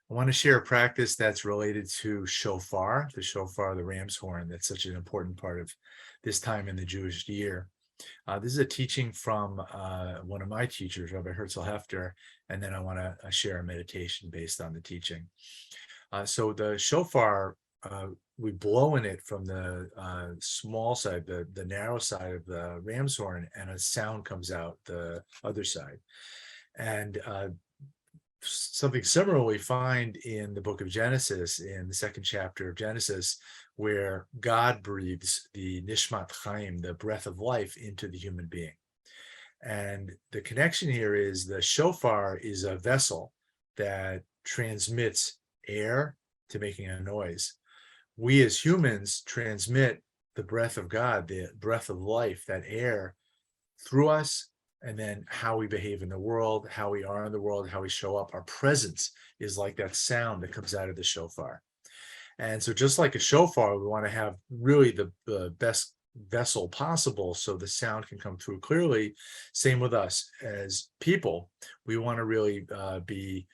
I want to share a practice that's related to shofar, the ram's horn, that's such an important part of this time in the Jewish year. This is a teaching from one of my teachers, Rabbi Herzl Hefter, and then I want to share a meditation based on the teaching. So the shofar, we blow in it from the small side, the narrow side of the ram's horn, and a sound comes out the other side. And something similar we find in the book of Genesis, in the second chapter of Genesis, where God breathes the nishmat chaim, the breath of life, into the human being. And the connection here is the shofar is a vessel that transmits air to making a noise. We as humans transmit the breath of God, the breath of life, that air, through us, and then how we behave in the world, how we are in the world, how we show up. Our presence is like that sound that comes out of the shofar. And so just like a shofar, we want to have really the best vessel possible so the sound can come through clearly. Same with us as people. We want to really be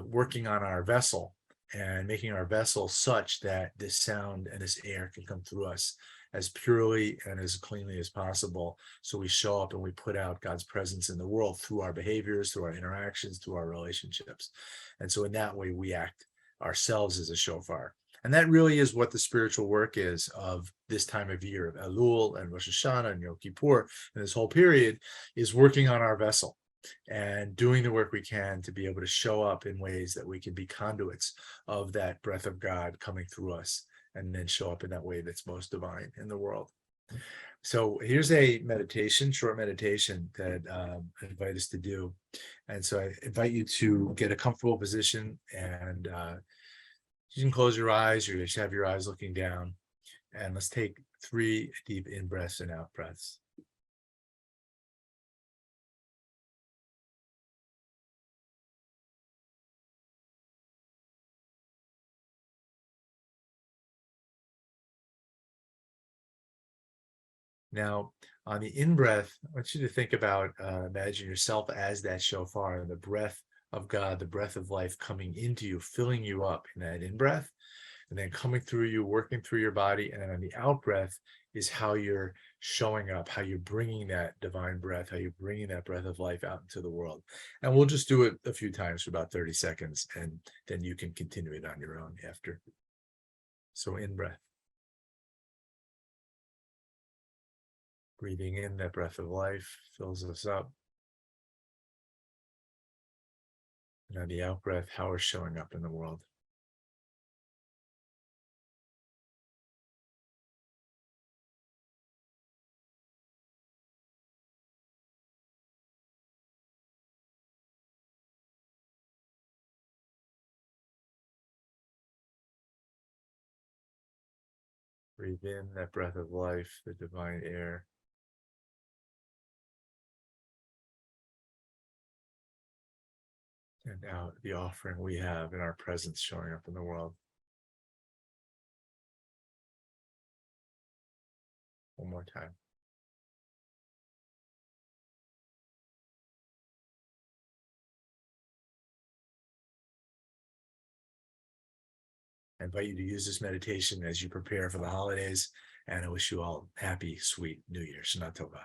working on our vessel and making our vessel such that this sound and this air can come through us as purely and as cleanly as possible. So we show up and we put out God's presence in the world through our behaviors, through our interactions, through our relationships. And so in that way, we act ourselves as a shofar. And that really is what the spiritual work is of this time of year, of Elul and Rosh Hashanah and Yom Kippur, and this whole period is working on our vessel and doing the work we can to be able to show up in ways that we can be conduits of that breath of God coming through us, and then show up in that way that's most divine in the world. So here's a meditation, short meditation that I invite us to do. And so I invite you to get a comfortable position, and you can close your eyes, or you should have your eyes looking down. And let's take 3 deep in breaths and out breaths. Now, on the in-breath, I want you to think about, imagine yourself as that shofar, and the breath of God, the breath of life coming into you, filling you up in that in-breath, and then coming through you, working through your body. And then on the out-breath is how you're showing up, how you're bringing that divine breath, how you're bringing that breath of life out into the world. And we'll just do it a few times for about 30 seconds, and then you can continue it on your own after. So in-breath. Breathing in, that breath of life fills us up. And on the out breath, how we're showing up in the world. Breathe in that breath of life, the divine air. And out the offering we have in our presence showing up in the world. One more time. I invite you to use this meditation as you prepare for the holidays, and I wish you all happy, sweet New Year. Shana Tova.